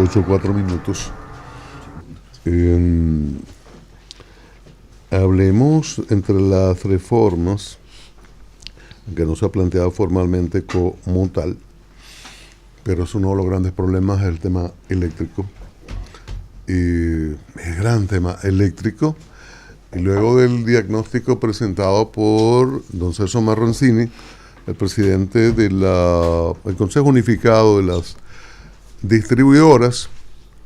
8:04. Hablemos entre las reformas, que no se ha planteado formalmente como tal, pero es uno de los grandes problemas, el tema eléctrico. El gran tema eléctrico. Y luego del diagnóstico presentado por don Celso Marrancini, el presidente del Consejo Unificado de las Distribuidoras,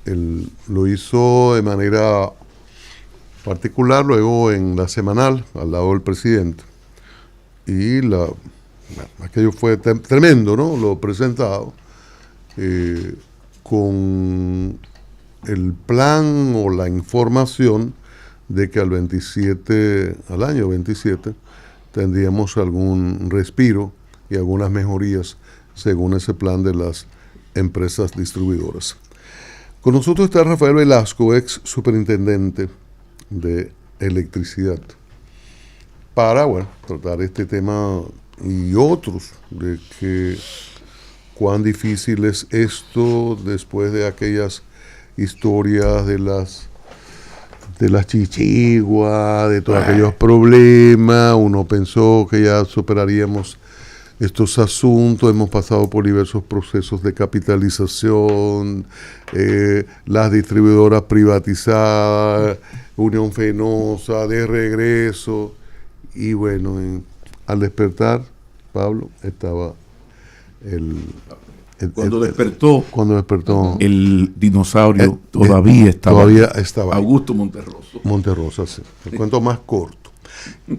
él lo hizo de manera particular, luego en la semanal, al lado del presidente. Y aquello fue tremendo, ¿no? Lo presentado con el plan o la información de que al año 27, tendríamos algún respiro y algunas mejorías según ese plan de las empresas distribuidoras. Con nosotros está Rafael Velasco, ex superintendente de electricidad, para tratar este tema y otros, de que cuán difícil es esto después de aquellas historias de las chichiguas, de todos aquellos problemas. Uno pensó que ya superaríamos estos asuntos, hemos pasado por diversos procesos de capitalización, las distribuidoras privatizadas, Unión Fenosa, de regreso, y al despertar, Pablo, estaba Cuando despertó el dinosaurio, todavía estaba Augusto Monterroso. Monterroso, sí. El cuento más corto.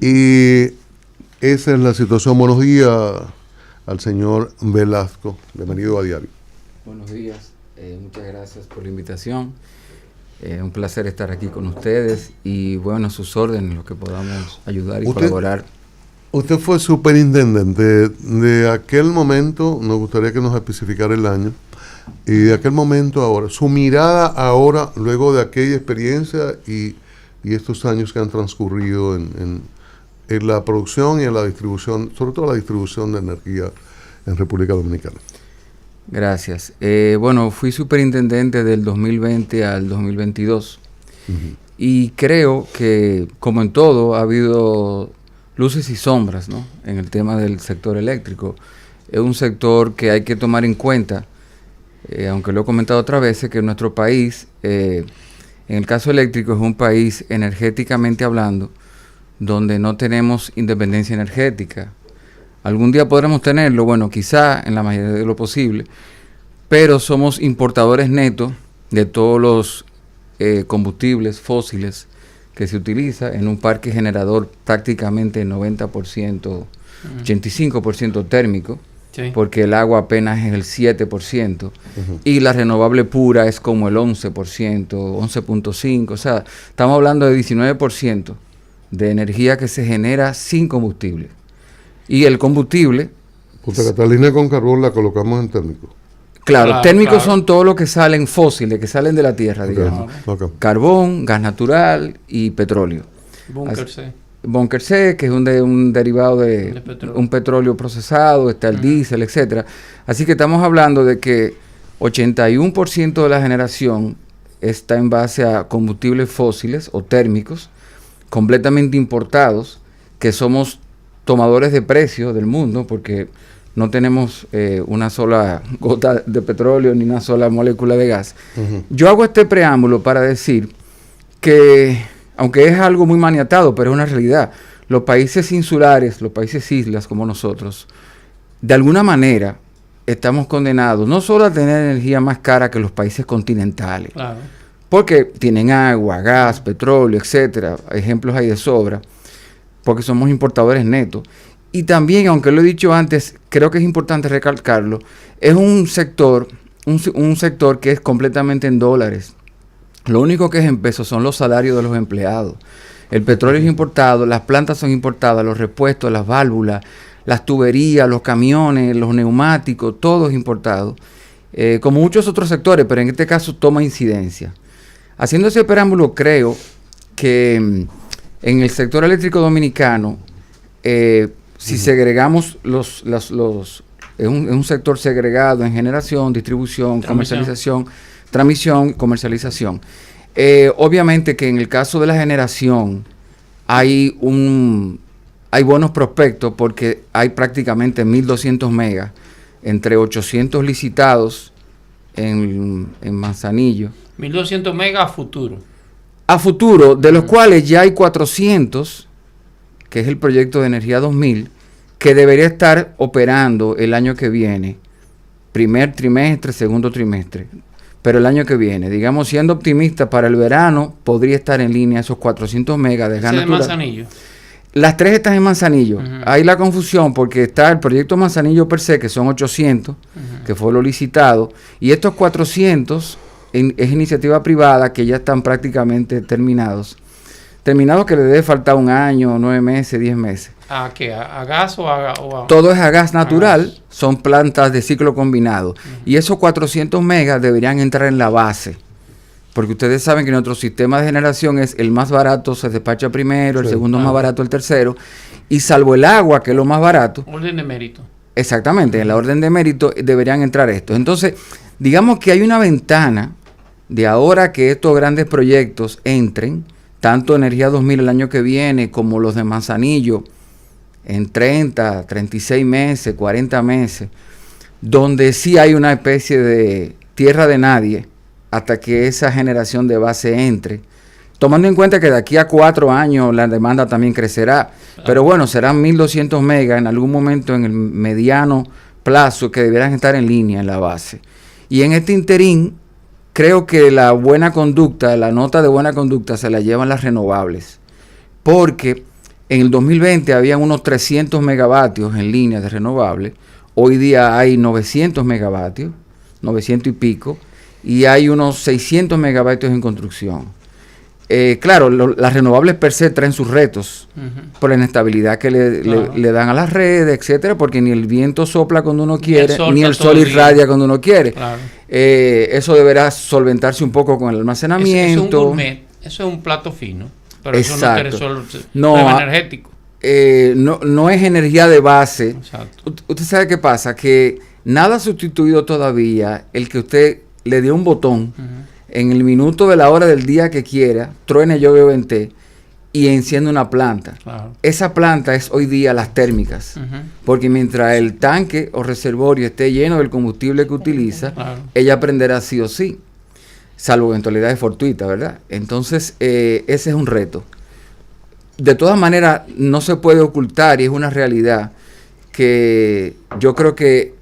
Y esa es la situación. Buenos días al señor Velasco. Bienvenido a Diario. Buenos días. Muchas gracias por la invitación. Un placer estar aquí con ustedes y a sus órdenes, lo que podamos ayudar y colaborar. Usted fue superintendente de aquel momento, nos gustaría que nos especificara el año, y de aquel momento ahora, su mirada ahora, luego de aquella experiencia y estos años que han transcurrido en la producción y en la distribución, sobre todo la distribución de energía en República Dominicana. Gracias. Fui superintendente del 2020 al 2022 y creo que, como en todo, ha habido luces y sombras, ¿no?, en el tema del sector eléctrico. Es un sector que hay que tomar en cuenta, aunque lo he comentado otras veces, que nuestro país, en el caso eléctrico, es un país energéticamente hablando, donde no tenemos independencia energética. Algún día podremos tenerlo, quizá en la mayoría de lo posible, pero somos importadores netos de todos los combustibles fósiles que se utiliza en un parque generador prácticamente 90%, 85% térmico, sí, porque el agua apenas es el 7%, y la renovable pura es como el 11%, 11.5%, o sea, estamos hablando de 19% de energía que se genera sin combustible. Y el combustible... Punta Catalina con carbón la colocamos en térmico. Claro, térmicos son todo lo que salen fósiles, que salen de la tierra, digamos. Carbón, gas natural y petróleo. Bunker C, que es un derivado de un petróleo procesado, está el diésel, etcétera. Así que estamos hablando de que 81% de la generación está en base a combustibles fósiles o térmicos, completamente importados, que somos tomadores de precio del mundo, porque no tenemos una sola gota de petróleo ni una sola molécula de gas. Yo hago este preámbulo para decir que, aunque es algo muy maniatado, pero es una realidad, los países insulares, los países islas como nosotros, de alguna manera estamos condenados no solo a tener energía más cara que los países continentales, porque tienen agua, gas, petróleo, etcétera, ejemplos hay de sobra, porque somos importadores netos. Y también, aunque lo he dicho antes, creo que es importante recalcarlo, es un sector que es completamente en dólares. Lo único que es en pesos son los salarios de los empleados. El petróleo es importado, las plantas son importadas, los repuestos, las válvulas, las tuberías, los camiones, los neumáticos, todo es importado. Como muchos otros sectores, pero en este caso toma incidencia. Haciendo ese preámbulo, creo que en el sector eléctrico dominicano, si segregamos es un sector segregado en generación, distribución, comercialización, transmisión, comercialización. Obviamente que en el caso de la generación hay buenos prospectos porque hay prácticamente 1.200 megas entre 800 licitados en Manzanillo. 1.200 megas a futuro. A futuro, de los cuales ya hay 400, que es el proyecto de Energía 2000, que debería estar operando el año que viene, primer trimestre, segundo trimestre. Pero el año que viene, digamos, siendo optimista, para el verano podría estar en línea esos 400 megas de gas natural. ¿De Manzanillo? Las tres están en Manzanillo. Hay la confusión porque está el proyecto Manzanillo per se, que son 800, que fue lo licitado, y estos 400 es iniciativa privada, que ya están prácticamente terminados que le debe faltar 1 año, 9 meses, 10 meses. ¿A qué? ¿A gas o a...? Todo es a gas natural, son plantas de ciclo combinado. Y esos 400 megas deberían entrar en la base. Porque ustedes saben que nuestro sistema de generación es el más barato, se despacha primero, el segundo más barato, el tercero. Y salvo el agua, que es lo más barato. Orden de mérito. Exactamente, en la orden de mérito deberían entrar estos. Entonces, digamos que hay una ventana de ahora que estos grandes proyectos entren, tanto Energía 2000 el año que viene como los de Manzanillo, en 30, 36 meses, 40 meses, donde sí hay una especie de tierra de nadie hasta que esa generación de base entre, tomando en cuenta que de aquí a 4 años la demanda también crecerá, pero bueno, serán 1.200 megas en algún momento en el mediano plazo que deberán estar en línea en la base. Y en este interín, creo que la buena conducta, la nota de buena conducta se la llevan las renovables, porque en el 2020 habían unos 300 megavatios en línea de renovables, hoy día hay 900 megavatios, 900 y pico, y hay unos 600 megavatios en construcción. Claro, las renovables per se traen sus retos por la inestabilidad que le dan a las redes, etcétera, porque ni el viento sopla cuando uno quiere, ni el sol irradia cuando uno quiere. Claro. Eso deberá solventarse un poco con el almacenamiento. Eso es un gourmet, eso es un plato fino, pero exacto. Eso no te resuelve el problema energético. No es energía de base. Usted sabe qué pasa, que nada ha sustituido todavía el que usted le dio un botón en el minuto de la hora del día que quiera, truene, llueve o vente, y enciende una planta. Claro. Esa planta es hoy día las térmicas, porque mientras el tanque o reservorio esté lleno del combustible que utiliza, ella prenderá sí o sí, salvo eventualidades fortuitas, ¿verdad? Entonces, ese es un reto. De todas maneras, no se puede ocultar, y es una realidad, que yo creo que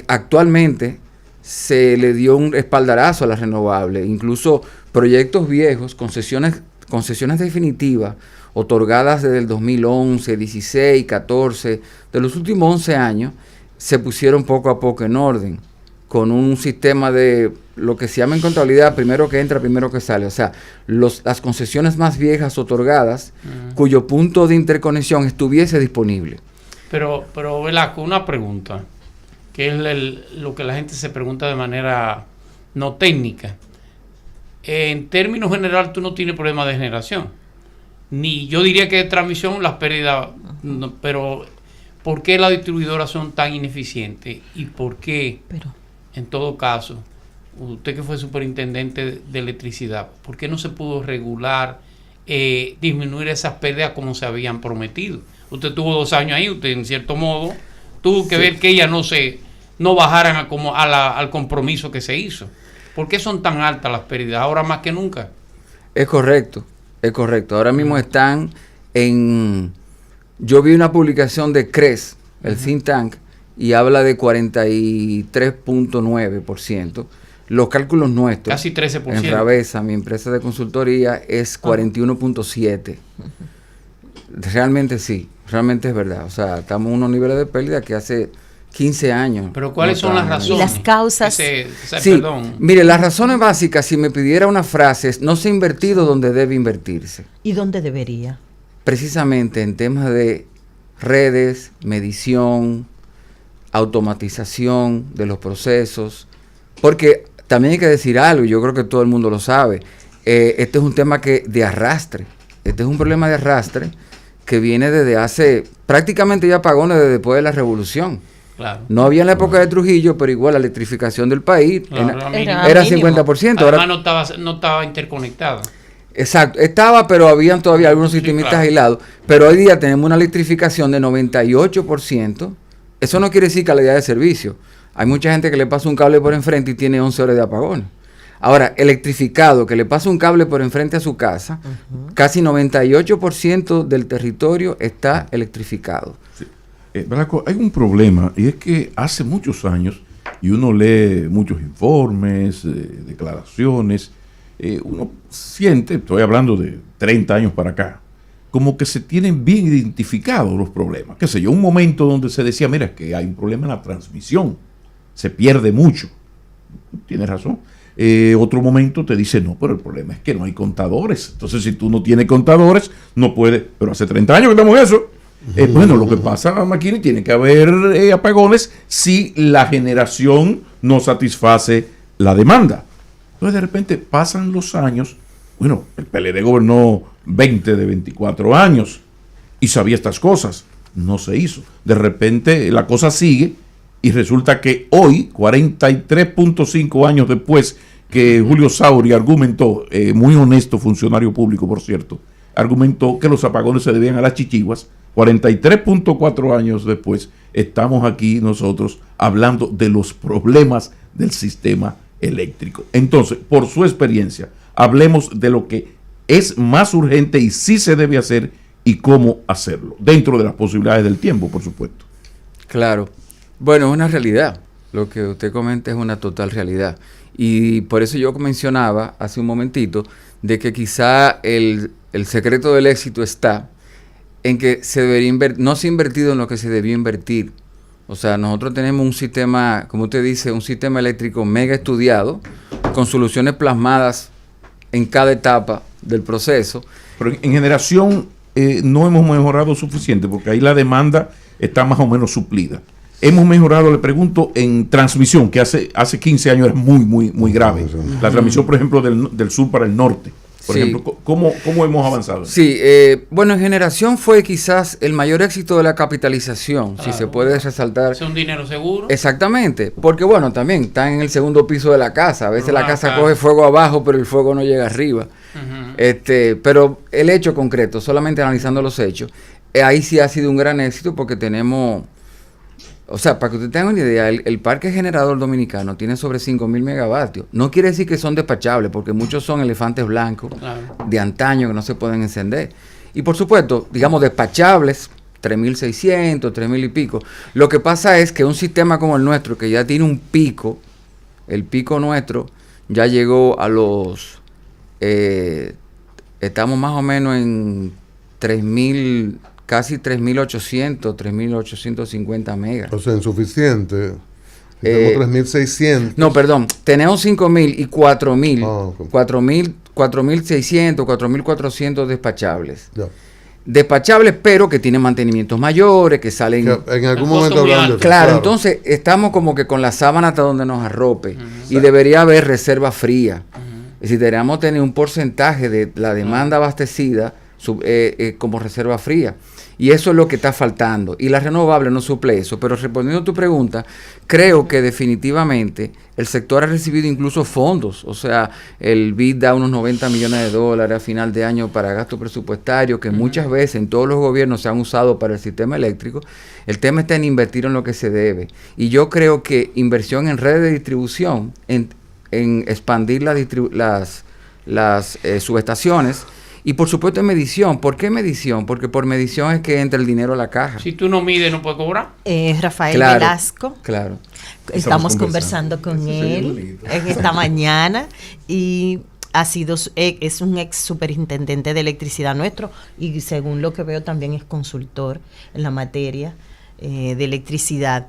actualmente se le dio un espaldarazo a las renovables, incluso proyectos viejos, concesiones definitivas, otorgadas desde el 2011, 16, 14, de los últimos 11 años, se pusieron poco a poco en orden, con un sistema de lo que se llama en contabilidad, primero que entra, primero que sale. O sea, las concesiones más viejas otorgadas, cuyo punto de interconexión estuviese disponible. Pero Velasco, una pregunta, que es lo que la gente se pregunta de manera no técnica. En términos general, tú no tienes problema de generación. Ni yo diría que de transmisión, las pérdidas, no, pero ¿por qué las distribuidoras son tan ineficientes? ¿Y por qué, en todo caso, usted que fue superintendente de electricidad, por qué no se pudo regular, disminuir esas pérdidas como se habían prometido? Usted tuvo 2 años ahí, usted en cierto modo tuvo que ver que ellas no bajaran al compromiso que se hizo. ¿Por qué son tan altas las pérdidas ahora más que nunca? Es correcto. Ahora mismo están en... Yo vi una publicación de CRES, el think tank, y habla de 43.9%. Los cálculos nuestros... Casi 13%. En Ravesa, mi empresa de consultoría, es 41.7%. Realmente sí, realmente es verdad. O sea, estamos en unos niveles de pérdida que hace 15 años. Pero ¿cuáles son las razones? Y las causas. Perdón. Mire, las razones básicas, si me pidiera una frase, es: no se ha invertido donde debe invertirse. ¿Y dónde debería? Precisamente en temas de redes, medición, automatización de los procesos. Porque también hay que decir algo, y yo creo que todo el mundo lo sabe. Este es un tema de arrastre. Este es un problema de arrastre que viene desde hace prácticamente ya apagones desde después de la revolución. Claro. No había en la época de Trujillo, pero igual la electrificación del país era 50%. Además no estaba interconectada. Exacto, estaba, pero habían todavía algunos sistemitas aislados. Pero hoy día tenemos una electrificación de 98%. Eso no quiere decir calidad de servicio. Hay mucha gente que le pasa un cable por enfrente y tiene 11 horas de apagón. Ahora, electrificado, que le pasa un cable por enfrente a su casa, casi 98% del territorio está electrificado. Sí. Braco, hay un problema, y es que hace muchos años, y uno lee muchos informes, declaraciones, uno siente, estoy hablando de 30 años para acá, como que se tienen bien identificados los problemas. Qué sé yo, un momento donde se decía, mira, que hay un problema en la transmisión, se pierde mucho. Tienes razón. Otro momento te dice, no, pero el problema es que no hay contadores. Entonces, si tú no tienes contadores, no puedes. Pero hace 30 años que estamos en eso. Bueno, lo que pasa, Maquini, tiene que haber apagones si la generación no satisface la demanda. Entonces, de repente, pasan los años. Bueno, el PLD gobernó 20 de 24 años y sabía estas cosas. No se hizo. De repente, la cosa sigue. Y resulta que hoy, 43.5 años después que Julio Sauri argumentó, muy honesto funcionario público, por cierto, argumentó que los apagones se debían a las chichiguas, 43.4 años después, estamos aquí nosotros hablando de los problemas del sistema eléctrico. Entonces, por su experiencia, hablemos de lo que es más urgente y sí se debe hacer y cómo hacerlo, dentro de las posibilidades del tiempo, por supuesto. Claro. Bueno, es una realidad. Lo que usted comenta es una total realidad. Y por eso yo mencionaba hace un momentito de que quizá el secreto del éxito está en que se debería no se ha invertido en lo que se debió invertir. O sea, nosotros tenemos un sistema, como usted dice, un sistema eléctrico mega estudiado, con soluciones plasmadas en cada etapa del proceso. Pero en generación no hemos mejorado suficiente, porque ahí la demanda está más o menos suplida. Hemos mejorado, le pregunto, en transmisión, que hace 15 años era muy grave. La transmisión, por ejemplo, del sur para el norte. Por ejemplo, ¿cómo hemos avanzado? Sí, bueno, en generación fue quizás el mayor éxito de la capitalización, si se puede resaltar. ¿Es un dinero seguro? Exactamente, porque bueno, también están en el segundo piso de la casa. A veces la casa coge fuego abajo, pero el fuego no llega arriba. Pero el hecho concreto, solamente analizando los hechos, ahí sí ha sido un gran éxito porque tenemos... O sea, para que usted tenga una idea, el parque generador dominicano tiene sobre 5.000 megavatios. No quiere decir que son despachables, porque muchos son elefantes blancos de antaño que no se pueden encender. Y por supuesto, digamos despachables, 3.600, 3.000 y pico. Lo que pasa es que un sistema como el nuestro, que ya tiene un pico, el pico nuestro ya llegó a los... estamos más o menos en 3.000... casi 3.800, 3.850 megas. O sea, insuficiente. Tenemos 3.600. No, perdón. Tenemos 5.000 y 4.000. 4.600, 4.400 despachables. Ya. Despachables, pero que tienen mantenimientos mayores, que salen... Que en algún momento hablando. Claro, entonces estamos como que con la sábana hasta donde nos arrope. Y debería haber reserva fría. Es decir, deberíamos tener un porcentaje de la demanda abastecida como reserva fría. Y eso es lo que está faltando. Y la renovable no suple eso. Pero respondiendo a tu pregunta, creo que definitivamente el sector ha recibido incluso fondos. O sea, el BID da unos $90 millones a final de año para gasto presupuestario, que muchas veces en todos los gobiernos se han usado para el sistema eléctrico. El tema está en invertir en lo que se debe. Y yo creo que inversión en redes de distribución, en expandir las subestaciones, y por supuesto en medición. ¿Por qué medición? Porque por medición es que entra el dinero a la caja. Si tú no mides, no puedes cobrar. Rafael Velasco. Claro. Estamos conversando con él en esta mañana y es un ex superintendente de electricidad nuestro y según lo que veo también es consultor en la materia de electricidad.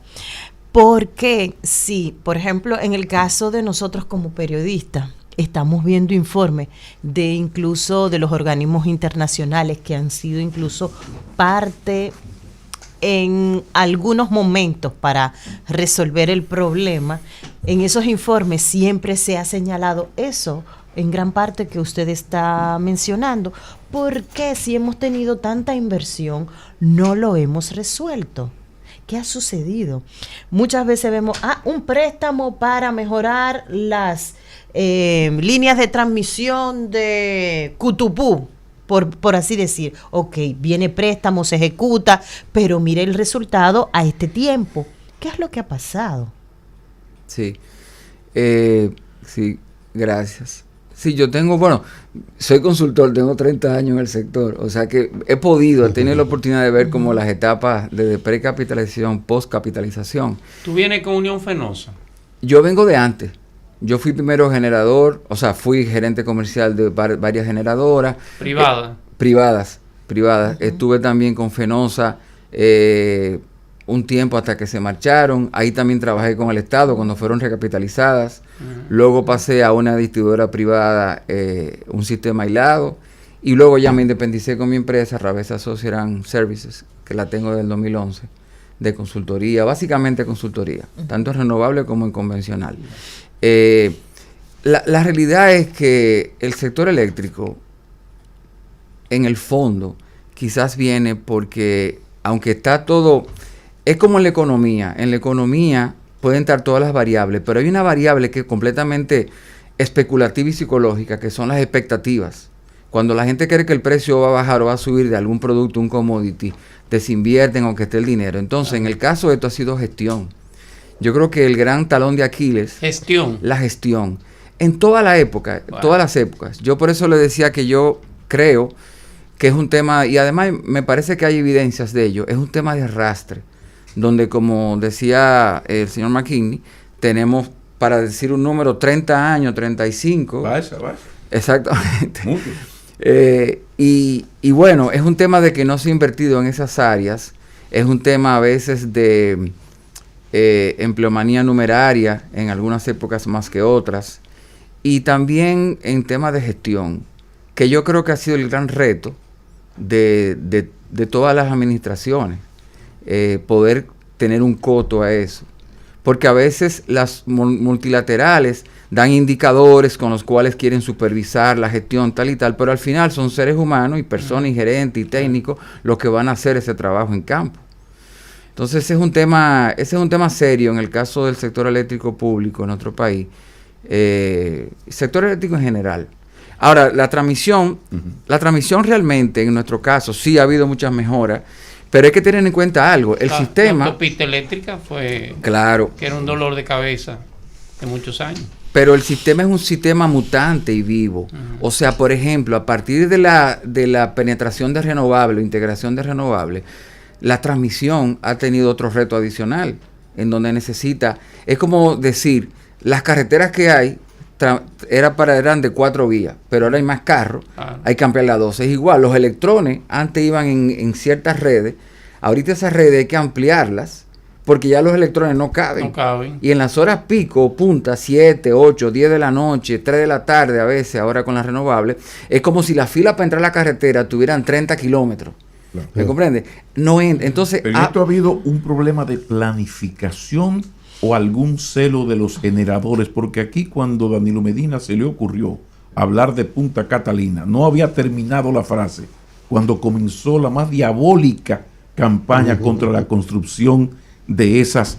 Porque sí, por ejemplo, en el caso de nosotros como periodistas, estamos viendo informes de incluso de los organismos internacionales que han sido incluso parte en algunos momentos para resolver el problema. En esos informes siempre se ha señalado eso, en gran parte que usted está mencionando. ¿Por qué si hemos tenido tanta inversión no lo hemos resuelto? ¿Qué ha sucedido? Muchas veces vemos un préstamo para mejorar las líneas de transmisión de Cutupú, por así decir. Ok, viene préstamo, se ejecuta, pero mire el resultado a este tiempo. ¿Qué es lo que ha pasado? Sí, sí, gracias. Sí, yo soy consultor, tengo 30 años en el sector, o sea que he tenido la oportunidad de ver como las etapas de precapitalización, postcapitalización. ¿Tú vienes con Unión Fenosa? Yo vengo de antes. Yo fui primero generador, fui gerente comercial de varias generadoras. Privadas. Estuve también con Fenosa un tiempo hasta que se marcharon. Ahí también trabajé con el Estado cuando fueron recapitalizadas. Luego pasé a una distribuidora privada, un sistema aislado. Y luego ya me independicé con mi empresa, Ravesa Associates Services, que la tengo desde el 2011, de consultoría, básicamente consultoría, tanto en renovable como en convencional. La realidad es que el sector eléctrico, en el fondo, quizás viene porque, aunque está todo, es como en la economía pueden estar todas las variables, pero hay una variable que es completamente especulativa y psicológica, que son las expectativas. Cuando la gente cree que el precio va a bajar o va a subir de algún producto, un commodity, desinvierten aunque esté el dinero. Entonces, en el caso de esto ha sido gestión. Yo creo que el gran talón de Aquiles... La gestión. En toda la época, todas las épocas. Yo por eso le decía que yo creo que es un tema, y además me parece que hay evidencias de ello, es un tema de arrastre, donde, como decía el señor McKinney, tenemos, para decir un número, 30 años, 35. Vaya. Exactamente. Y bueno, es un tema de que no se ha invertido en esas áreas, es un tema a veces de empleomanía numeraria, en algunas épocas más que otras, y también en temas de gestión, que yo creo que ha sido el gran reto de todas las administraciones, poder tener un coto a eso. Porque a veces las multilaterales dan indicadores con los cuales quieren supervisar la gestión tal y tal, pero al final son seres humanos y personas y gerentes y técnicos los que van a hacer ese trabajo en campo. Entonces ese es un tema serio en el caso del sector eléctrico público en nuestro país, sector eléctrico en general. Ahora, la transmisión realmente en nuestro caso sí ha habido muchas mejoras, pero hay que tener en cuenta algo, el sistema... La autopista eléctrica fue... Claro. Que era un dolor de cabeza de muchos años. Pero el sistema es un sistema mutante y vivo. O sea, por ejemplo, a partir de la penetración de renovables, integración de renovables, la transmisión ha tenido otro reto adicional, en donde necesita... Es como decir, las carreteras que hay eran de 4 vías, pero ahora hay más carros, hay que ampliar a 12. Es igual, los electrones antes iban en ciertas redes, ahorita esas redes hay que ampliarlas, porque ya los electrones no caben. Y en las horas pico, punta, 7, 8, 10 de la noche, 3 de la tarde a veces, ahora con las renovables, es como si la fila para entrar a la carretera tuvieran 30 kilómetros. Claro. ¿Me comprende? No entonces, pero esto ha habido un problema de planificación o algún celo de los generadores, porque aquí cuando Danilo Medina se le ocurrió hablar de Punta Catalina, no había terminado la frase cuando comenzó la más diabólica campaña contra la construcción de esas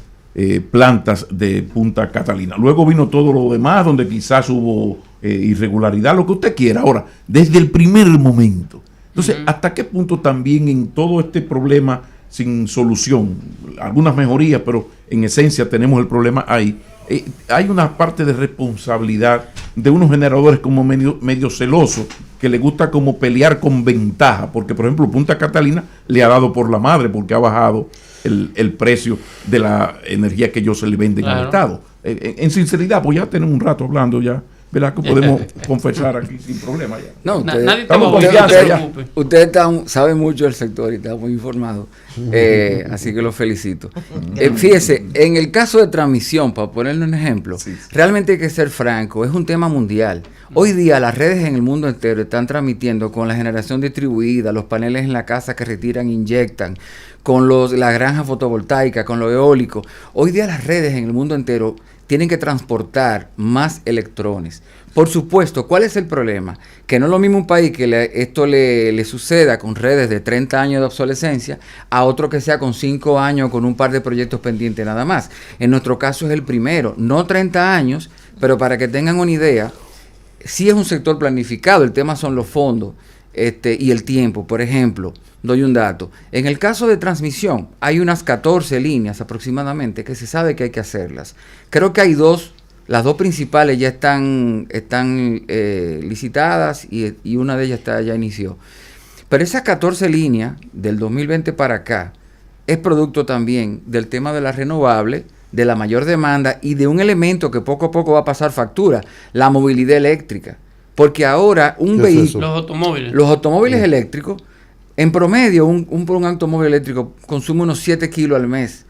plantas de Punta Catalina. Luego vino todo lo demás, donde quizás hubo irregularidad, lo que usted quiera. Ahora, desde el primer momento. Entonces, ¿hasta qué punto también en todo este problema sin solución, algunas mejorías, pero en esencia tenemos el problema ahí, hay una parte de responsabilidad de unos generadores como medio celosos, que le gusta como pelear con ventaja, porque por ejemplo Punta Catalina le ha dado por la madre, porque ha bajado el precio de la energía que ellos se le venden al Estado. En sinceridad, pues ya tenemos un rato hablando ya, ¿verdad? Que podemos confesar aquí sin problema ya. No, ustedes saben mucho del sector y están muy informados, así que los felicito. Fíjese, en el caso de transmisión, para ponerle un ejemplo, realmente hay que ser franco, es un tema mundial. Hoy día las redes en el mundo entero están transmitiendo con la generación distribuida, los paneles en la casa que retiran, inyectan, con la granja fotovoltaica, con lo eólico. Hoy día las redes en el mundo entero tienen que transportar más electrones. Por supuesto, ¿cuál es el problema? Que no es lo mismo un país que esto le suceda con redes de 30 años de obsolescencia a otro que sea con 5 años con un par de proyectos pendientes nada más. En nuestro caso es el primero, no 30 años, pero para que tengan una idea, sí es un sector planificado, el tema son los fondos y el tiempo. Por ejemplo, doy un dato. En el caso de transmisión, hay unas 14 líneas aproximadamente que se sabe que hay que hacerlas. Creo que hay las dos principales ya están licitadas y una de ellas ya inició. Pero esas 14 líneas del 2020 para acá es producto también del tema de las renovables, de la mayor demanda y de un elemento que poco a poco va a pasar factura, la movilidad eléctrica. Porque ahora un vehículo... Los automóviles eléctricos, en promedio, un automóvil eléctrico consume unos 7 kilos al mes.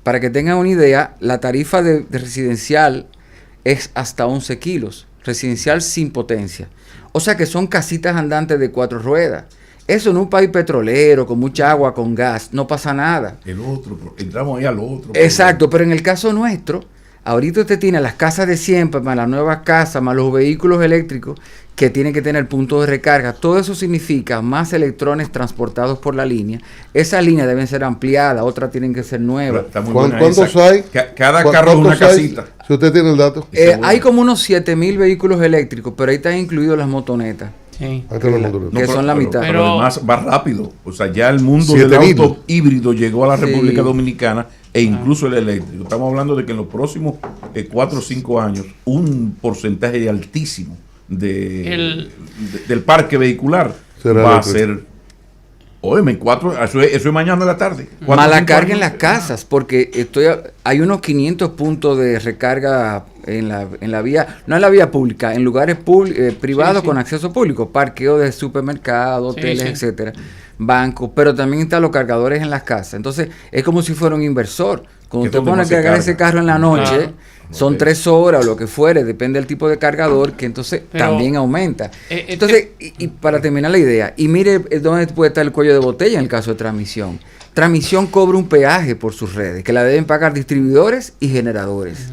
Para que tengan una idea, la tarifa de residencial es hasta 11 kilos, residencial sin potencia. O sea que son casitas andantes de 4 ruedas. Eso en un país petrolero, con mucha agua, con gas, no pasa nada. Entramos ahí al otro. Exacto, pero en el caso nuestro, ahorita usted tiene las casas de siempre, más las nuevas casas, más los vehículos eléctricos que tienen que tener puntos de recarga. Todo eso significa más electrones transportados por la línea. Esas líneas deben ser ampliadas, otras tienen que ser nuevas. ¿Cuántos hay? Cada carro es una casita. Si usted tiene el dato. Hay como unos 7,000 vehículos eléctricos, pero ahí están incluidos las motonetas. Sí. Que son la mitad. Pero además va rápido. O sea, ya el mundo del auto híbrido llegó a la República Dominicana e incluso el eléctrico. Estamos hablando de que en los próximos 4 o 5 años un porcentaje altísimo del parque vehicular va a ser... Óyeme, eso es mañana en la tarde. Mala carga en las casas, porque hay unos 500 puntos de recarga en la vía, no en la vía pública, en lugares privados con acceso público, parqueo de supermercados, hoteles, etcétera, bancos, pero también están los cargadores en las casas. Entonces, es como si fuera un inversor. Cuando usted pone a cargar ese carro en la noche, son 3 horas o lo que fuere, depende del tipo de cargador, que entonces también aumenta. Entonces, y para terminar la idea, y mire dónde puede estar el cuello de botella en el caso de transmisión. Transmisión cobra un peaje por sus redes, que la deben pagar distribuidores y generadores.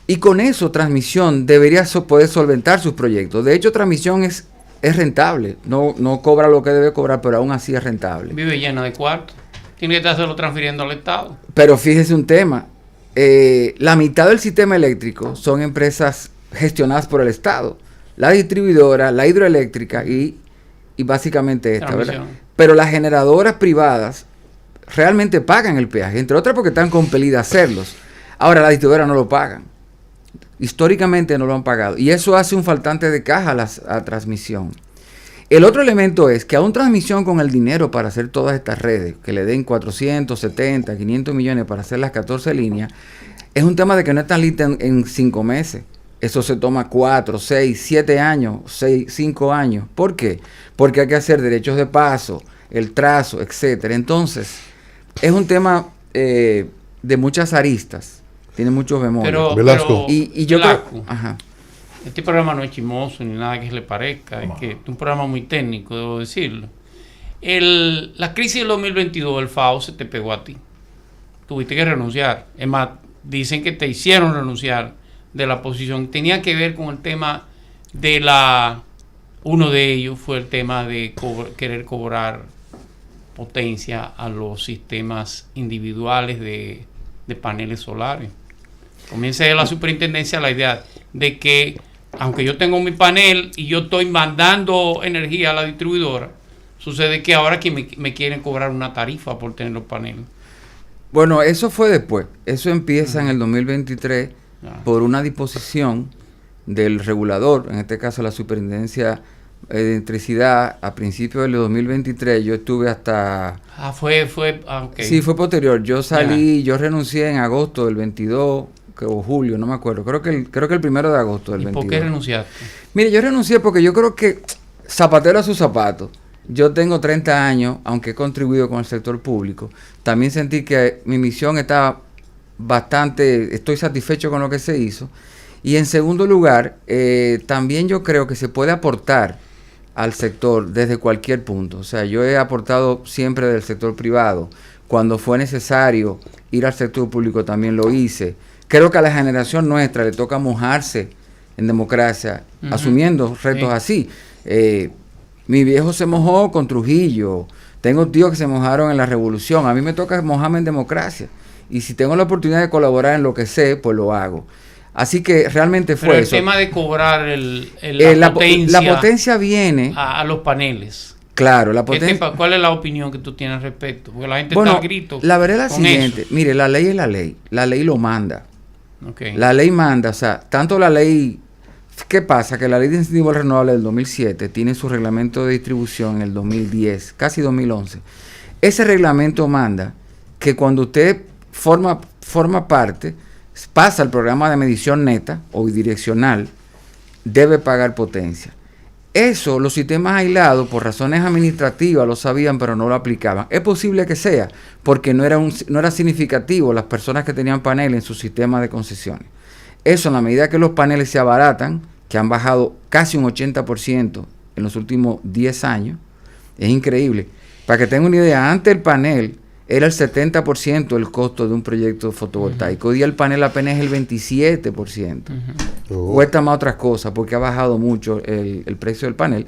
Y con eso, transmisión debería poder solventar sus proyectos. De hecho, transmisión es rentable, no cobra lo que debe cobrar, pero aún así es rentable. Vive lleno de cuartos. Tiene que estárselo transfiriendo al Estado. Pero fíjese un tema. La mitad del sistema eléctrico son empresas gestionadas por el Estado. La distribuidora, la hidroeléctrica y básicamente esta, ¿verdad? Pero las generadoras privadas realmente pagan el peaje, entre otras porque están compelidas a hacerlos. Ahora las distribuidoras no lo pagan. Históricamente no lo han pagado. Y eso hace un faltante de caja a transmisión. El otro elemento es que aún transmisión con el dinero para hacer todas estas redes, que le den 470, 500 millones para hacer las 14 líneas, es un tema de que no están listas en 5 meses. Eso se toma 4, 6, 7 años, 5 años. ¿Por qué? Porque hay que hacer derechos de paso, el trazo, etcétera. Entonces, es un tema de muchas aristas. Tiene muchos bemoles. Velasco. Y yo Velasco. creo... Ajá. Este programa no es chismoso ni nada que se le parezca, es que es un programa muy técnico, debo decirlo. La crisis del 2022, el FAO se te pegó a ti. Tuviste que renunciar. Es más, dicen que te hicieron renunciar de la posición. Tenía que ver con el tema de uno de ellos fue el tema de querer cobrar potencia a los sistemas individuales de paneles solares. Comienza de la superintendencia la idea de que aunque yo tengo mi panel y yo estoy mandando energía a la distribuidora, sucede que ahora que me quieren cobrar una tarifa por tener los paneles. Bueno, eso fue después. Eso empieza en el 2023 por una disposición del regulador, en este caso la Superintendencia de Electricidad, a principios del 2023. Yo estuve hasta... okay. Sí, fue posterior. Yo salí, yo renuncié en agosto del 22... o julio, no me acuerdo, creo que el 1 de agosto del 22. ¿Por qué renunciaste? Mire, yo renuncié porque yo creo que zapatero a sus zapatos. Yo tengo 30 años, aunque he contribuido con el sector público. También sentí que mi misión estaba estoy satisfecho con lo que se hizo. Y en segundo lugar, también yo creo que se puede aportar al sector desde cualquier punto. O sea, yo he aportado siempre del sector privado. Cuando fue necesario ir al sector público también lo hice. Creo que a la generación nuestra le toca mojarse en democracia, asumiendo retos así. Mi viejo se mojó con Trujillo, tengo tíos que se mojaron en la revolución, a mí me toca mojarme en democracia. Y si tengo la oportunidad de colaborar en lo que sé, pues lo hago. Así que realmente fue eso. Pero el tema de cobrar la potencia... La potencia viene... A los paneles. Claro, la potencia... ¿Cuál es la opinión que tú tienes al respecto? Porque la gente está al grito. La verdad es la siguiente. Eso. Mire, la ley es la ley. La ley lo manda. Okay. La ley manda, o sea, tanto la ley... ¿Qué pasa? Que la ley de incentivo renovable del 2007 tiene su reglamento de distribución en el 2010, casi 2011. Ese reglamento manda que cuando usted forma parte, pasa al programa de medición neta o bidireccional, debe pagar potencia. Eso los sistemas aislados, por razones administrativas, lo sabían, pero no lo aplicaban. Es posible que sea, porque no era significativo las personas que tenían paneles en su sistema de concesiones. Eso, en la medida que los paneles se abaratan, que han bajado casi un 80% en los últimos 10 años, es increíble. Para que tengan una idea, antes el panel era el 70% el costo de un proyecto fotovoltaico. Hoy día el panel apenas es el 27%. Cuesta más otras cosas porque ha bajado mucho el precio del panel.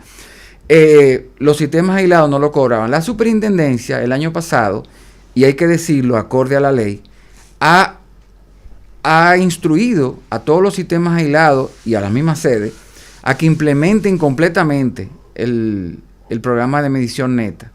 Los sistemas aislados no lo cobraban. La superintendencia el año pasado, y hay que decirlo acorde a la ley, ha instruido a todos los sistemas aislados y a las mismas sedes a que implementen completamente el programa de medición neta,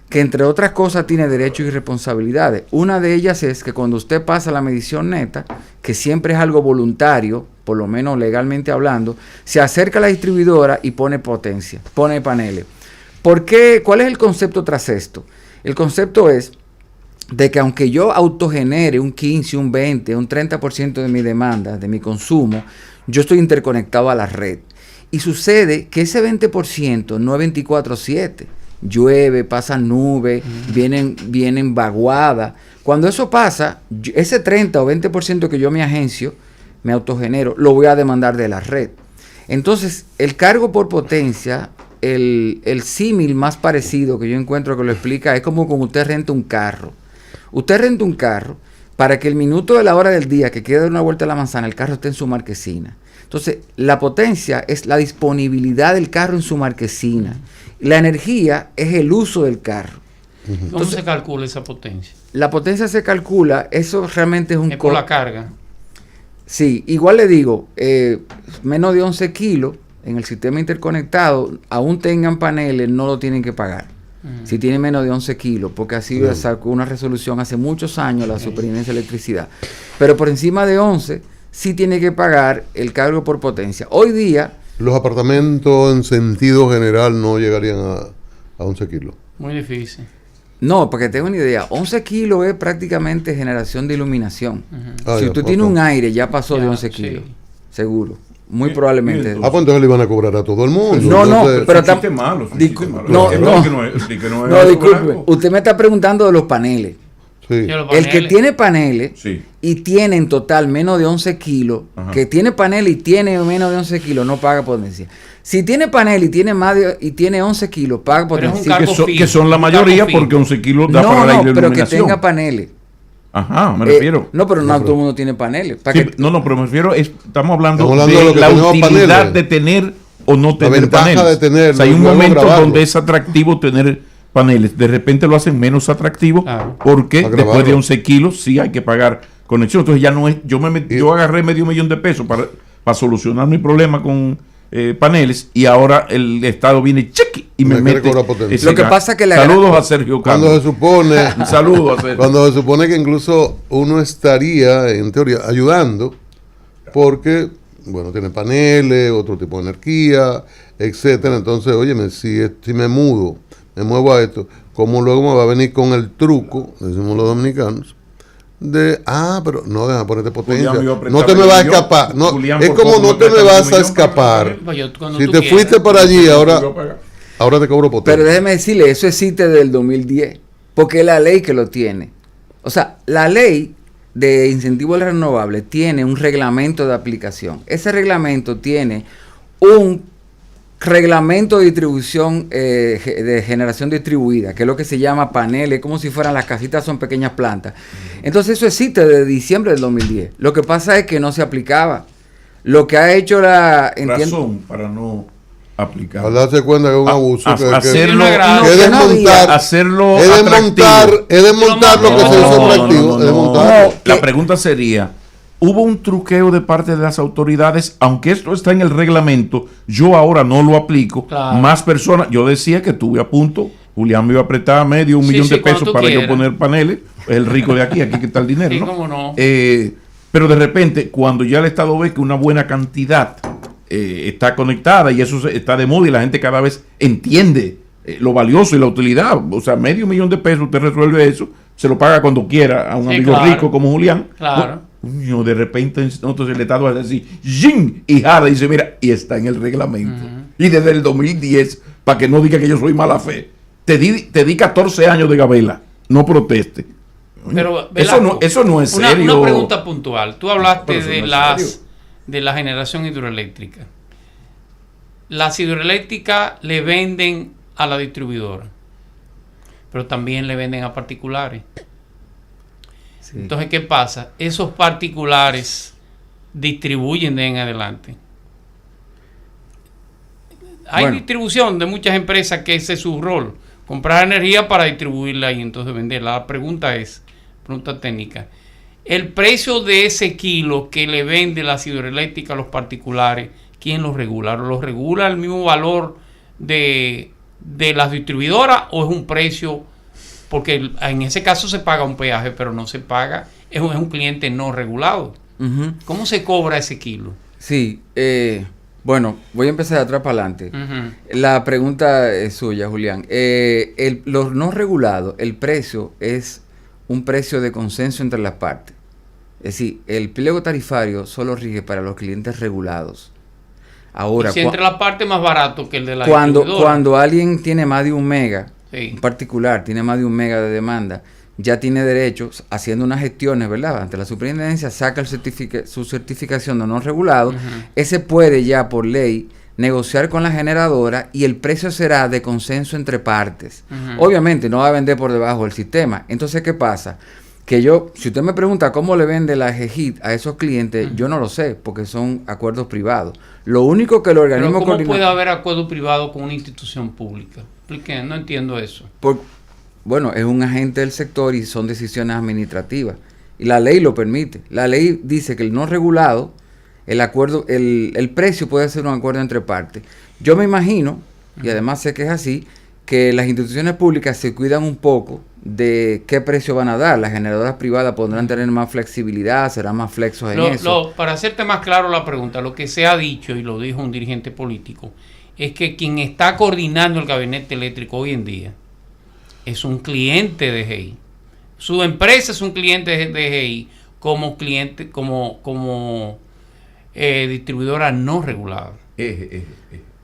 que entre otras cosas tiene derechos y responsabilidades. Una de ellas es que cuando usted pasa la medición neta, que siempre es algo voluntario, por lo menos legalmente hablando, se acerca a la distribuidora y pone potencia, pone paneles. ¿Por qué? ¿Cuál es el concepto tras esto? El concepto es de que aunque yo autogenere un 15, un 20, un 30% de mi demanda, de mi consumo, yo estoy interconectado a la red. Y sucede que ese 20% no es 24/7. Llueve, pasan nubes, vienen vaguadas. Cuando eso pasa, ese 30 o 20% que yo me agencio, me autogenero, lo voy a demandar de la red. Entonces, el cargo por potencia, el símil más parecido que yo encuentro que lo explica es como cuando usted renta un carro. Usted renta un carro para que el minuto de la hora del día que quiera dar una vuelta a la manzana, el carro esté en su marquesina. Entonces, la potencia es la disponibilidad del carro en su marquesina. La energía es el uso del carro. Entonces, ¿cómo se calcula esa potencia? La potencia se calcula, eso realmente es un... Es por la carga. Sí, igual le digo, menos de 11 kilos en el sistema interconectado, aún tengan paneles, no lo tienen que pagar. Si tiene menos de 11 kilos, porque así sacó una resolución hace muchos años la Superintendencia de Electricidad. Pero por encima de 11, sí tiene que pagar el cargo por potencia. Hoy día... Los apartamentos en sentido general no llegarían a 11 kilos. Muy difícil. No, para que tenga una idea, 11 kilos es prácticamente generación de iluminación. Si usted tiene un aire, ya pasó de 11 kilos, seguro. Muy probablemente. Pues entonces le iban a cobrar a todo el mundo. No, pero está malo. No, disculpe. Usted me está preguntando de los paneles. Sí. El que tiene paneles y tiene en total menos de 11 kilos, que tiene panel y tiene menos de 11 kilos, no paga potencia. Si tiene panel y tiene tiene 11 kilos, paga potencia. Que son la mayoría porque 11 kilos da para la iluminación. Pero que tenga paneles. Ajá, me refiero. No, pero no todo el mundo tiene paneles. No, pero me refiero, estamos hablando de la utilidad de tener o no tener paneles. De tener, o sea, hay un momento donde es atractivo tener paneles. De repente lo hacen menos atractivo porque después de 11 kilos sí hay que pagar conexión. Entonces ya no es. Yo agarré $500,000 para solucionar mi problema con paneles y ahora el Estado viene y me mete. Lo que pasa que saludos a Sergio Carlos. Cuando se supone saludos a Sergio. Cuando se supone que incluso uno estaría en teoría ayudando porque tiene paneles, otro tipo de energía, etcétera. Entonces, óyeme, si me muevo a esto, como luego me va a venir con el truco, decimos los dominicanos, pero no, deja ponerte potencia. No te me vas a escapar. No, es como no te me vas a escapar. Si te fuiste para allí, ahora te cobro potencia. Pero déjeme decirle, eso existe desde el 2010, porque es la ley que lo tiene. O sea, la ley de incentivo renovable tiene un reglamento de aplicación. Ese reglamento tiene un reglamento de distribución, de generación distribuida, que es lo que se llama paneles, como si fueran las casitas, son pequeñas plantas. Entonces eso existe desde diciembre del 2010. Lo que pasa es que no se aplicaba. Lo que ha hecho razón para no aplicar. Al darse cuenta que es un abuso. Hacerlo es desmontar lo que se hizo atractivo. La pregunta sería, ¿hubo un truqueo de parte de las autoridades? Aunque esto está en el reglamento, yo ahora no lo aplico. Claro. Más personas, yo decía que estuve a punto, Julián me iba a apretar $1 millón de pesos para yo poner paneles, el rico de aquí que está el dinero, sí, ¿no? Cómo no. Pero de repente, cuando ya el Estado ve que una buena cantidad está conectada y eso está de moda y la gente cada vez entiende lo valioso y la utilidad, o sea, $1 millón de pesos, usted resuelve eso, se lo paga cuando quiera a un amigo rico como Julián. Claro. Bueno, de repente entonces el Estado hace así, ¡zing! Y jala y dice, mira, y está en el reglamento. Y desde el 2010, para que no diga que yo soy mala fe, te di 14 años de gabela, no proteste. Pero eso no es serio. Una pregunta puntual. Tú hablaste de la generación hidroeléctrica. Las hidroeléctricas le venden a la distribuidora, pero también le venden a particulares. Sí. Entonces, ¿qué pasa? Esos particulares distribuyen de en adelante. Hay distribución de muchas empresas que ese es su rol, comprar energía para distribuirla y entonces venderla. La pregunta técnica, el precio de ese kilo que le vende las hidroeléctricas a los particulares, ¿quién lo regula? ¿Lo regula el mismo valor de las distribuidoras o es un precio? Porque en ese caso se paga un peaje, pero no se paga, es un cliente no regulado. Uh-huh. ¿Cómo se cobra ese kilo? Sí, bueno, voy a empezar de atrás para adelante. Uh-huh. La pregunta es suya, Julián. Los no regulados, el precio es un precio de consenso entre las partes. Es decir, el pliego tarifario solo rige para los clientes regulados. Ahora, si entre las partes más barato que el de la distribuidora. Cuando alguien tiene más de 1 mega, sí, en particular, tiene más de 1 mega de demanda, ya tiene derechos, haciendo unas gestiones, ¿verdad? Ante la superintendencia, saca su certificación de no regulado. Uh-huh. Ese puede ya por ley negociar con la generadora y el precio será de consenso entre partes. Uh-huh. Obviamente no va a vender por debajo del sistema. Entonces, ¿qué pasa? Que si usted me pregunta cómo le vende la GEGIT a esos clientes, uh-huh, yo no lo sé, porque son acuerdos privados. Lo único que el organismo... ¿Pero cómo puede haber acuerdo privado con una institución pública? Porque no entiendo eso. Bueno, es un agente del sector y son decisiones administrativas. Y la ley lo permite. La ley dice que el no regulado, el precio puede ser un acuerdo entre partes. Yo me imagino, y además sé que es así, que las instituciones públicas se cuidan un poco de qué precio van a dar. Las generadoras privadas podrán tener más flexibilidad, serán más flexos en eso. Para hacerte más claro la pregunta, lo que se ha dicho, y lo dijo un dirigente político, es que quien está coordinando el gabinete eléctrico hoy en día es un cliente de GEI. Su empresa es un cliente de GEI como cliente, como distribuidora no regulada. Es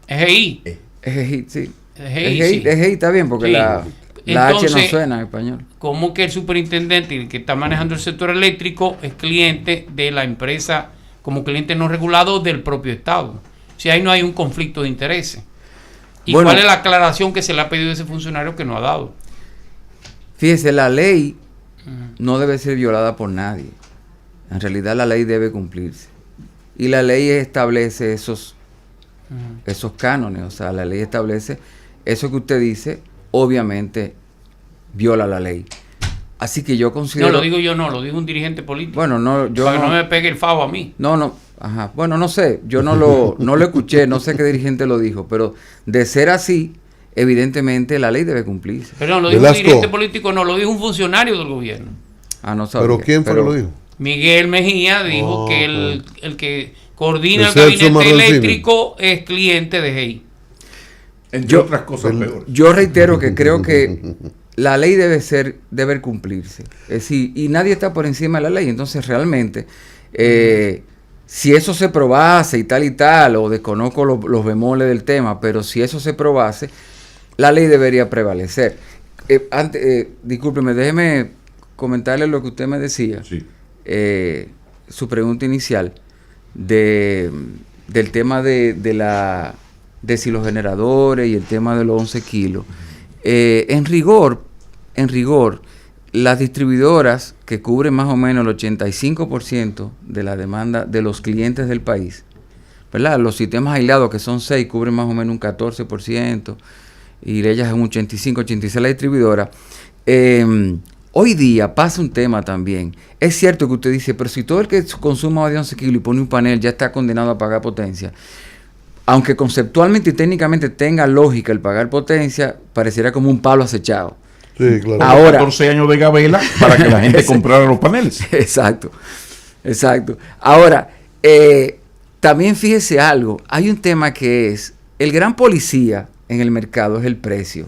GEI. Es GEI, sí. Es GEI está bien porque sí. La H no suena en español. ¿Cómo que el superintendente, el que está manejando el sector eléctrico, es cliente de la empresa como cliente no regulado del propio Estado? Si ahí no hay un conflicto de intereses. ¿Y cuál es la aclaración que se le ha pedido a ese funcionario que no ha dado? Fíjese, la ley no debe ser violada por nadie. En realidad la ley debe cumplirse. Y la ley establece esos cánones. O sea, la ley establece eso que usted dice, obviamente viola la ley. Así que yo considero... No, lo digo yo, lo digo un dirigente político. Bueno, para que no me pegue el favo a mí. Ajá. Bueno, no sé, yo no lo escuché, no sé qué dirigente lo dijo, pero de ser así, evidentemente la ley debe cumplirse. Pero no lo dijo un dirigente político, no, lo dijo un funcionario del gobierno. No sabía. ¿Pero quién fue que lo dijo? Miguel Mejía dijo que el que coordina el gabinete eléctrico es cliente de GEI. Entre otras cosas peores. Yo reitero que creo que la ley debe cumplirse. Es decir, y nadie está por encima de la ley. Entonces, realmente, si eso se probase y tal, o desconozco los bemoles del tema, pero si eso se probase, la ley debería prevalecer. Discúlpeme, déjeme comentarle lo que usted me decía. Sí. Su pregunta inicial del tema de de si los generadores y el tema de los 11 kilos. En rigor, las distribuidoras que cubren más o menos el 85% de la demanda de los clientes del país, ¿verdad? Los sistemas aislados, que son 6, cubren más o menos un 14%, y ellas en un 85, 86 la distribuidora. Hoy día pasa un tema también. Es cierto que usted dice, pero si todo el que consuma más de 11 kilos y pone un panel ya está condenado a pagar potencia. Aunque conceptualmente y técnicamente tenga lógica el pagar potencia, pareciera como un palo acechado. Sí, claro. Ahora, 14 años de gabela para que la gente comprara los paneles. Exacto. Ahora, también fíjese algo. Hay un tema que es, el gran policía en el mercado es el precio.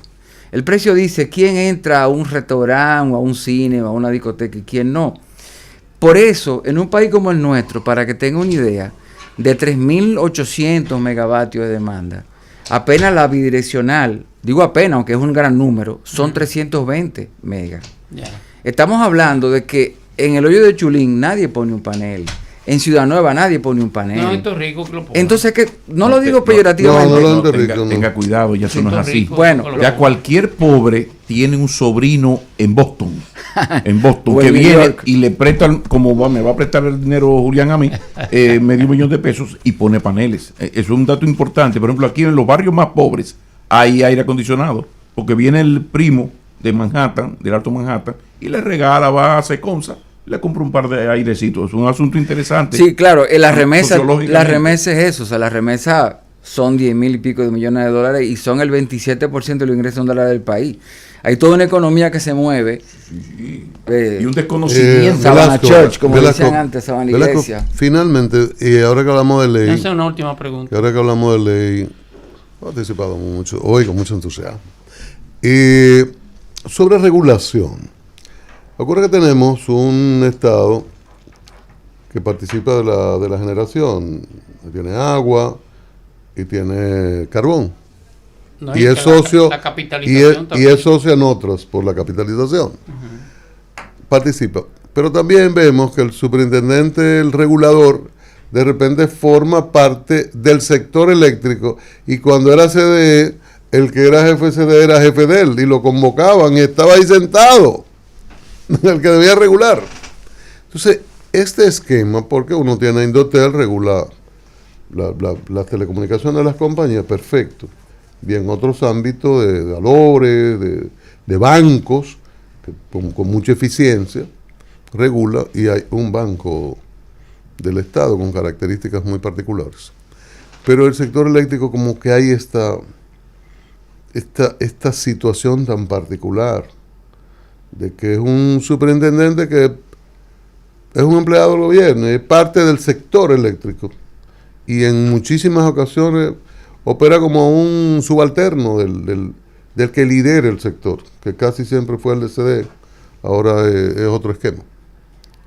El precio dice quién entra a un restaurante o a un cine o a una discoteca y quién no. Por eso, en un país como el nuestro, para que tenga una idea, de 3.800 megavatios de demanda, apenas la bidireccional, digo apenas, aunque es un gran número, son 320 megas. Yeah. Estamos hablando de que en el hoyo de Chulín nadie pone un panel. En Ciudad Nueva nadie pone un panel. No, esto es rico que lo ponga. Entonces, que no lo digo peyorativamente. Tenga cuidado, ya eso no es así. Rico, bueno, ya cualquier pobre tiene un sobrino en Boston. En Boston, que viene York y le presta, como me va a prestar el dinero Julián a mí, $500,000 y pone paneles. Eso es un dato importante. Por ejemplo, aquí en los barrios más pobres hay aire acondicionado, porque viene el primo de Manhattan, del Alto Manhattan, y le regala, va a Seconza, le compro un par de airecitos. Es un asunto interesante. Sí, claro, la remesa es eso, o sea, la remesa son 10,000 y pico de millones de dólares y son el 27% de los ingresos en dólares del país. Hay toda una economía que se mueve. Sí. Y un desconocimiento. Sabana Church, como decían antes, Sabana Iglesia. Finalmente, y ahora que hablamos de ley. Esa es una última pregunta. Y ahora que hablamos de ley, he participado mucho, hoy con mucho entusiasmo. Y sobre regulación. Ocurre que tenemos un Estado que participa de la generación. Tiene agua y tiene carbón. No, y es socio la capitalización y es socio en otros por la capitalización. Participa. Pero también vemos que el superintendente, el regulador, de repente forma parte del sector eléctrico, y cuando era CDE, el que era jefe de CDE era jefe de él, y lo convocaban y estaba ahí sentado, el que debía regular. Entonces, este esquema, porque uno tiene Indotel, regula las telecomunicaciones de las compañías, perfecto. Y en otros ámbitos de valores, de bancos, que con mucha eficiencia, regula, y hay un banco del Estado con características muy particulares. Pero el sector eléctrico, como que hay esta situación tan particular, de que es un superintendente que es un empleado del gobierno, es parte del sector eléctrico, y en muchísimas ocasiones opera como un subalterno del que lidera el sector, que casi siempre fue el de CDE, ahora es otro esquema.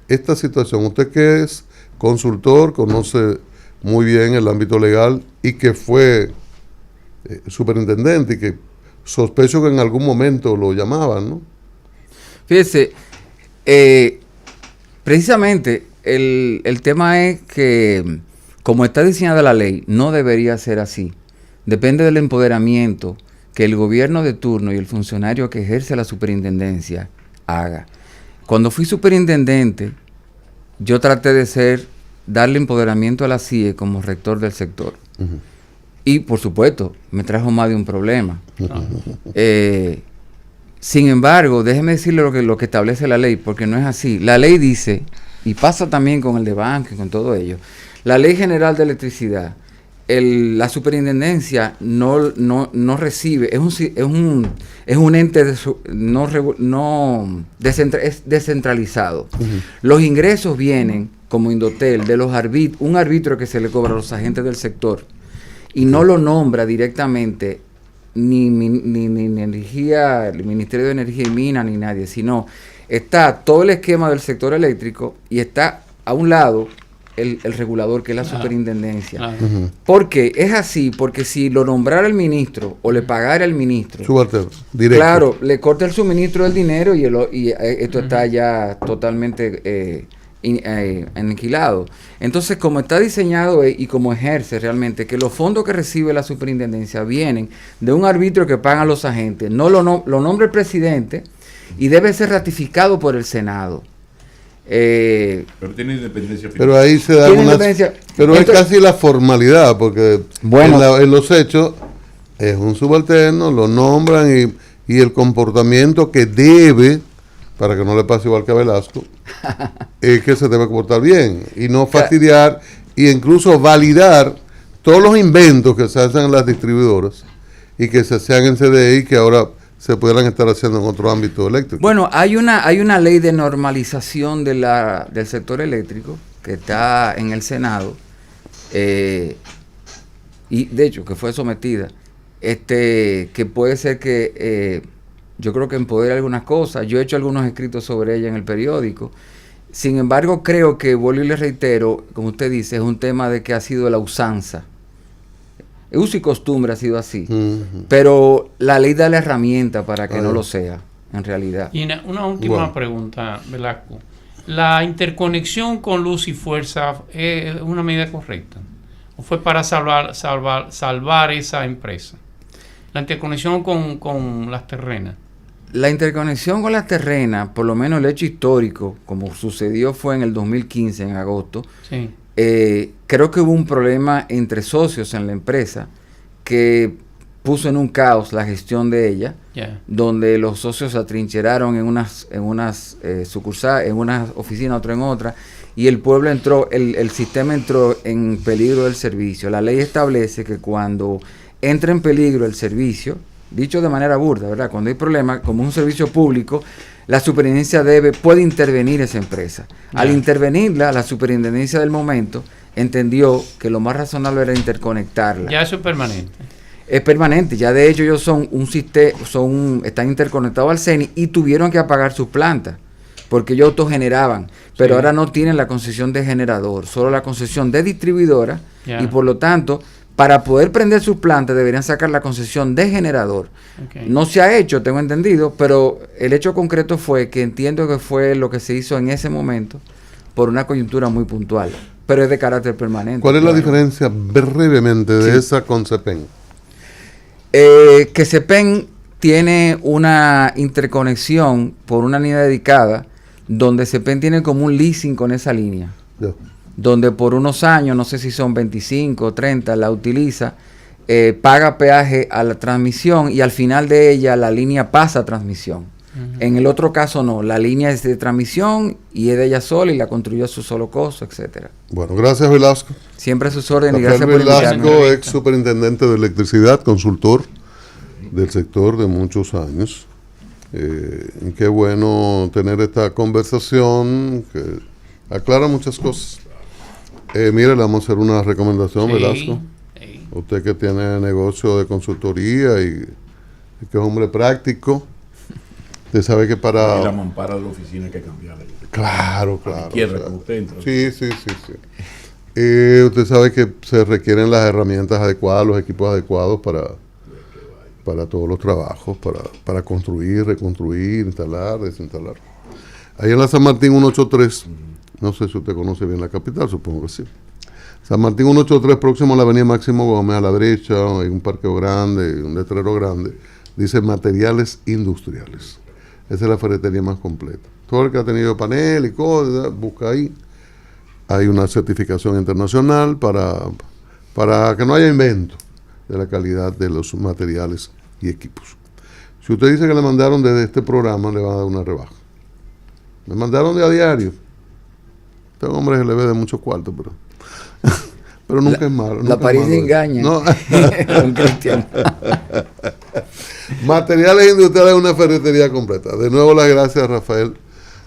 Esta situación, usted que es consultor, conoce muy bien el ámbito legal y que fue superintendente y que sospecho que en algún momento lo llamaban, ¿no? Fíjese, precisamente el tema es que, como está diseñada la ley, no debería ser así. Depende del empoderamiento que el gobierno de turno y el funcionario que ejerce la superintendencia haga. Cuando fui superintendente, yo traté de darle empoderamiento a la CIE como rector del sector. Uh-huh. Y, por supuesto, me trajo más de un problema. Uh-huh. Sin embargo, déjeme decirle lo que establece la ley, porque no es así. La ley dice, y pasa también con el de banco y con todo ello, la Ley General de Electricidad, la superintendencia no recibe, es un ente es descentralizado. Uh-huh. Los ingresos vienen, como Indotel, de los un arbitrio que se le cobra a los agentes del sector, y no lo nombra directamente ni energía, el Ministerio de Energía y Minas, ni nadie, sino está todo el esquema del sector eléctrico y está a un lado el regulador, que es la superintendencia. Uh-huh. ¿Por qué? Es así, porque si lo nombrara el ministro o le pagara el ministro, directo, claro, le corta el suministro del dinero y esto está ya totalmente aniquilado. Entonces, como está diseñado y como ejerce realmente, que los fondos que recibe la superintendencia vienen de un arbitrio que pagan los agentes, no lo nombra el presidente y debe ser ratificado por el Senado. Pero tiene independencia. Pero ahí se da una... Pero entonces, es casi la formalidad, porque en los hechos es un subalterno, lo nombran y el comportamiento que debe, para que no le pase igual que a Velasco, es que se debe comportar bien y no fastidiar e incluso validar todos los inventos que se hacen en las distribuidoras y que se hacían en CDI que ahora se pudieran estar haciendo en otro ámbito eléctrico. Bueno, hay una ley de normalización del sector eléctrico que está en el Senado y de hecho que fue sometida, que puede ser que yo creo que empodera algunas cosas. Yo he hecho algunos escritos sobre ella en el periódico. Sin embargo, creo que, vuelvo y le reitero, como usted dice, es un tema de que ha sido la usanza. Uso y costumbre ha sido así. Pero la ley da la herramienta para que no lo sea, en realidad. Y una última pregunta, Velasco. ¿La interconexión con Luz y Fuerza es una medida correcta? ¿O fue para salvar esa empresa? La interconexión con las terrenas. La interconexión con las terrenas, por lo menos el hecho histórico, como sucedió fue en el 2015, en agosto, sí. Creo que hubo un problema entre socios en la empresa que puso en un caos la gestión de ella, donde los socios se atrincheraron en unas sucursales, en unas oficinas, otra en otra, y el pueblo el sistema entró en peligro del servicio. La ley establece que cuando entra en peligro el servicio, dicho de manera burda, ¿verdad? Cuando hay problemas, como un servicio público, la superintendencia puede intervenir esa empresa. Al intervenirla, la superintendencia del momento entendió que lo más razonable era interconectarla. Ya eso es permanente. Es permanente, ya de hecho ellos están interconectados al CENI y tuvieron que apagar sus plantas, porque ellos autogeneraban, pero ahora no tienen la concesión de generador, solo la concesión de distribuidora, y por lo tanto, para poder prender sus plantas deberían sacar la concesión de generador. No se ha hecho, tengo entendido, pero el hecho concreto fue que entiendo que fue lo que se hizo en ese momento por una coyuntura muy puntual, pero es de carácter permanente. ¿Cuál es la diferencia brevemente de esa con CEPEN? Que CEPEN tiene una interconexión por una línea dedicada donde CEPEN tiene como un leasing con esa línea. Donde por unos años, no sé si son 25 o 30, la utiliza, paga peaje a la transmisión y al final de ella la línea pasa a transmisión. En el otro caso no, la línea es de transmisión y es de ella sola y la construyó a su solo costo, etcétera. Bueno, gracias Velasco. Siempre a sus órdenes y Rafael gracias por Velasco, invitarme. ex superintendente de electricidad, consultor del sector de muchos años. Qué bueno tener esta conversación que aclara muchas cosas. Mire, le vamos a hacer una recomendación, Velasco. Usted que tiene negocio de consultoría y que es hombre práctico, usted sabe que para... Y la mampara de la oficina hay que cambiarla. Claro. Izquierda, como usted entra. Sí. Usted sabe que se requieren las herramientas adecuadas, los equipos adecuados para todos los trabajos, para construir, reconstruir, instalar, desinstalar. Ahí en la San Martín 183, no sé si usted conoce bien la capital, supongo que sí. San Martín 183, próximo a la avenida Máximo Gómez, a la derecha, hay un parqueo grande, un letrero grande, dice materiales industriales. Esa es la ferretería más completa. Todo el que ha tenido panel y cosas, busca ahí. Hay una certificación internacional para que no haya invento de la calidad de los materiales y equipos. Si usted dice que le mandaron desde este programa, le van a dar una rebaja. Me mandaron de a diario. Este hombre se le ve de mucho cuarto, pero nunca es malo. La apariencia engaña. No. Con Cristian. Materiales industriales es una ferretería completa. De nuevo las gracias a Rafael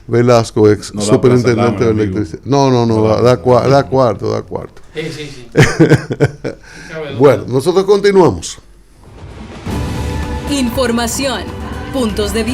Velasco, ex superintendente de electricidad. No, da cuarto. Sí. Bueno, nosotros continuamos. Información, puntos de vista.